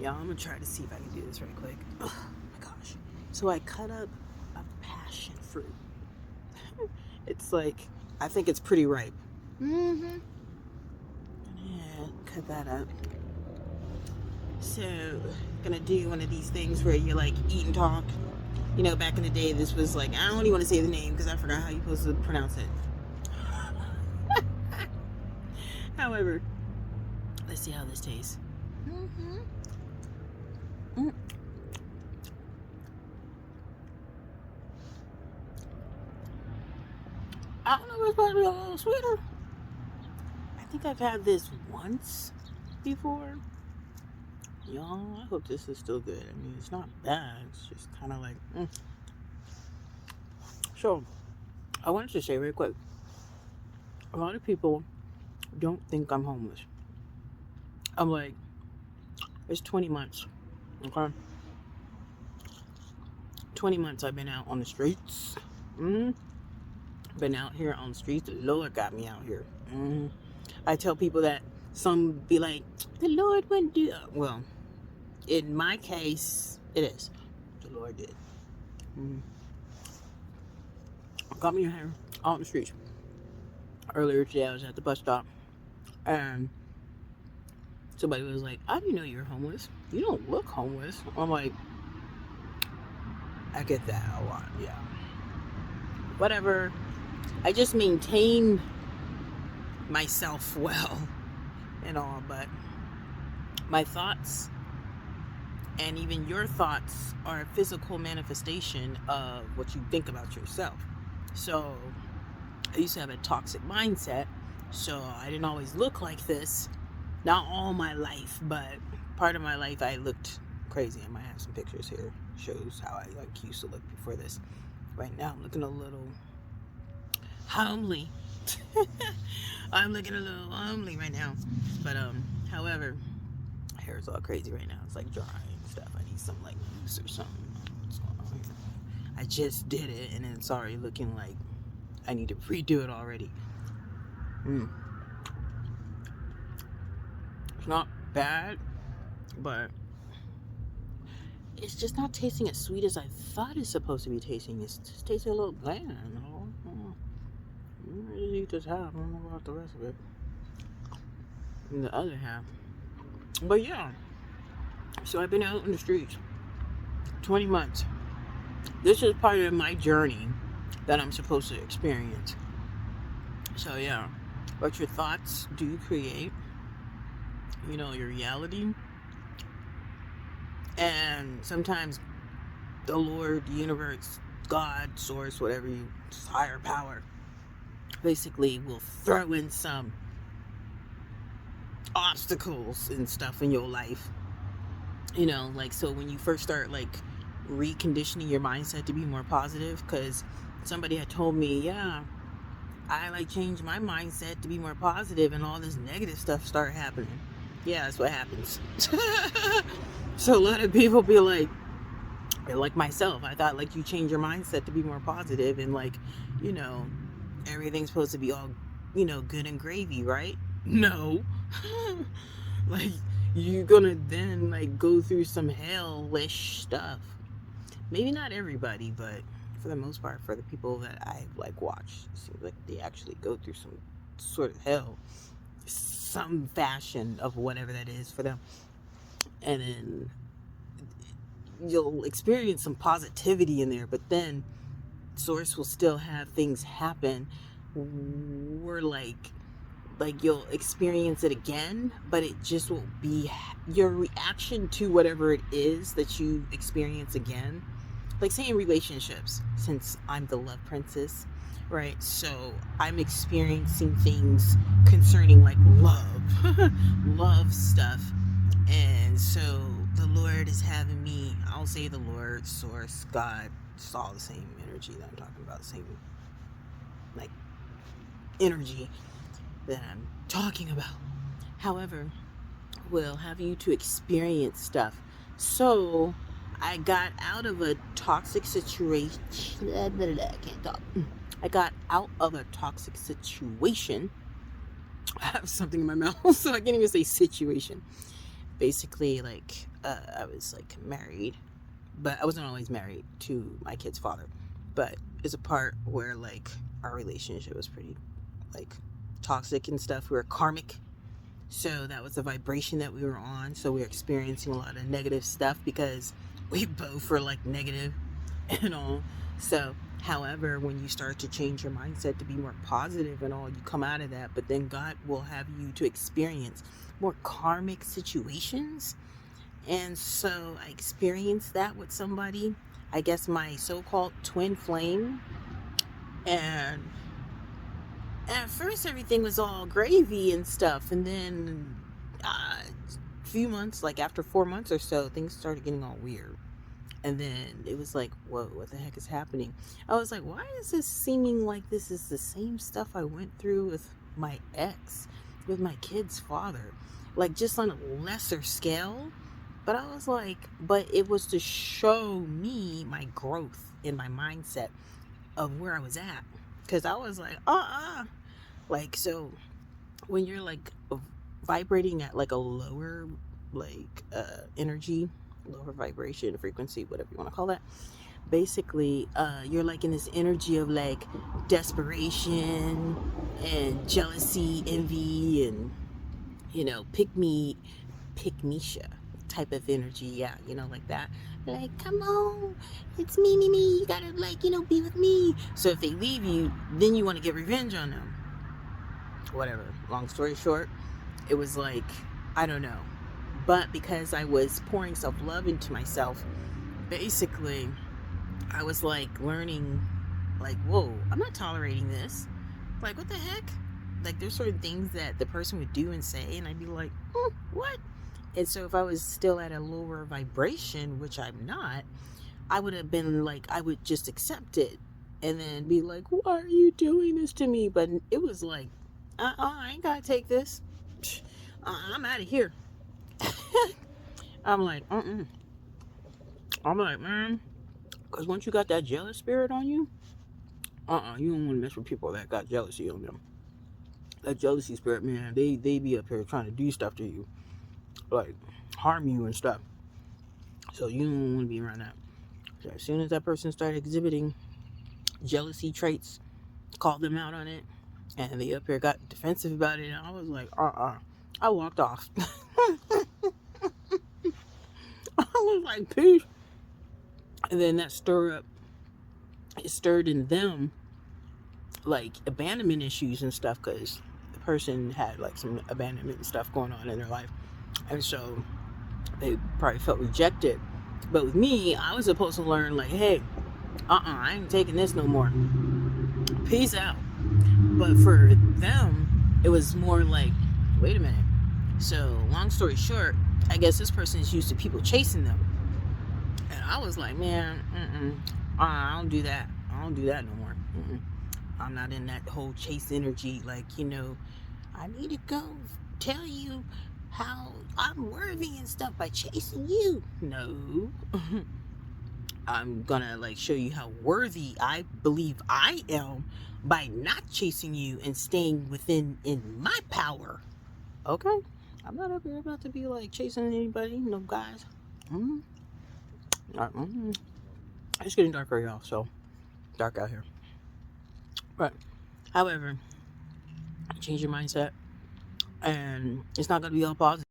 Yeah, I'm gonna try to see if I can do this right quick. Oh my gosh. So I cut up a passion fruit. It's like, I think it's pretty ripe. Mm-hmm. Yeah, cut that up. So, gonna do one of these things where you like eat and talk. You know, back in the day, this was like, I don't even want to say the name because I forgot how you're supposed to pronounce it. However, let's see how this tastes. Mm-hmm. Mm. I don't know if it's supposed to be a little sweeter. I think I've had this once before. Y'all, I hope this is still good. I mean, it's not bad. It's just kind of like, So, I wanted to say real quick. A lot of people don't think I'm homeless. I'm like, it's 20 months. Okay? 20 months I've been out on the streets. Been out here on the streets. The Lord got me out here. I tell people that some be like, the Lord wouldn't do it. Well, in my case, it is. The Lord did. Got me here out on the streets. Earlier today, I was at the bus stop, and somebody was like, I didn't know you were homeless. You don't look homeless. I'm like, I get that a lot, yeah. Whatever. I just maintain myself well and all, but my thoughts and even your thoughts are a physical manifestation of what you think about yourself. So I used to have a toxic mindset, so I didn't always look like this. Not all my life, but part of my life I looked crazy. I might have some pictures here. Shows how I like used to look before this. Right now I'm looking a little homely. I'm looking a little homely right now. But however, hair is all crazy right now. It's like dry and stuff. I need some like mousse or something. What's going on here? I just did it and then it's already looking like I need to redo it already. It's not bad, but it's just not tasting as sweet as I thought it's supposed to be tasting. It's just tasting a little bland. I just eat this half. I don't know about the rest of it. And the other half. But yeah. So I've been out in the streets 20 months. This is part of my journey that I'm supposed to experience. So yeah. What your thoughts do create, you know, your reality. And sometimes the Lord, the universe, God, source, whatever you, higher power, basically will throw in some obstacles and stuff in your life. You know, like, so when you first start like reconditioning your mindset to be more positive, because somebody had told me, yeah, I like changed my mindset to be more positive and all this negative stuff started happening. Yeah, that's what happens. So a lot of people be like myself, I thought like you change your mindset to be more positive and like, you know, everything's supposed to be all, you know, good and gravy, right? No. Like, you're gonna then like go through some hellish stuff. Maybe not everybody, but for the most part, for the people that I've like watched, it seems like they actually go through some sort of hell, some fashion of whatever that is for them. And then you'll experience some positivity in there, but then source will still have things happen where like you'll experience it again, but it just won't be your reaction to whatever it is that you experience again. Like, say in relationships, since I'm the love princess, right? So I'm experiencing things concerning like love, love stuff. And so the Lord is having me, I'll say the Lord, source, God, it's all the same energy that I'm talking about, same like energy that I'm talking about. However, will have you to experience stuff. So I got out of a toxic situation. I can't talk. I got out of a toxic situation. I have something in my mouth, so I can't even say situation. Basically, like, I was like married, but I wasn't always married to my kid's father. But it's a part where like our relationship was pretty like toxic and stuff. We were karmic. So that was the vibration that we were on. So we were experiencing a lot of negative stuff because we both were like negative and all. So, however, when you start to change your mindset to be more positive and all, you come out of that. But then God will have you to experience more karmic situations. And so I experienced that with somebody, I guess my so-called twin flame. And at first everything was all gravy and stuff, and then a few months, like after 4 months or so, things started getting all weird. And then it was like, whoa, what the heck is happening? I was like, why is this seeming like this is the same stuff I went through with my ex, with my kid's father, like just on a lesser scale? But I was like, but it was to show me my growth in my mindset of where I was at. Because I was like, like, so when you're like vibrating at like a lower like energy, lower vibration, frequency, whatever you want to call that, basically you're like in this energy of like desperation and jealousy, envy, and pick me type of energy. Yeah, like that. Like, come on, it's me, you gotta like be with me. So if they leave you, then you want to get revenge on them, whatever. Long story short, it was like, I don't know, but because I was pouring self-love into myself, basically I was like learning, like, whoa, I'm not tolerating this. Like, what the heck? Like, there's certain things that the person would do and say, and I'd be like, what? And so if I was still at a lower vibration, which I'm not, I would have been like, I would just accept it and then be like, why are you doing this to me? But it was like, I ain't gotta take this. I'm out of here. I'm like, I'm like, man, because once you got that jealous spirit on you, you don't want to mess with people that got jealousy on them. That jealousy spirit, man, they be up here trying to do stuff to you, like harm you and stuff. So you don't want to be around that. So as soon as that person started exhibiting jealousy traits, called them out on it, and they up here got defensive about it, and I was like, I walked off. I was like, peace. And then that stirred in them like abandonment issues and stuff, because the person had like some abandonment and stuff going on in their life, and so they probably felt rejected. But with me, I was supposed to learn like, hey, I ain't taking this no more, peace out. But for them, it was more like, wait a minute. So long story short, I guess this person is used to people chasing them, and I was like, man, I don't do that. I don't do that no more. I'm not in that whole chase energy. Like, I need to go tell you how I'm worthy and stuff by chasing you. No. I'm gonna like show you how worthy I believe I am by not chasing you and staying in my power. Okay? I'm not up here about to be like chasing anybody, no guys. It's getting darker, y'all, so dark out here. But however, change your mindset, and it's not gonna be all positive.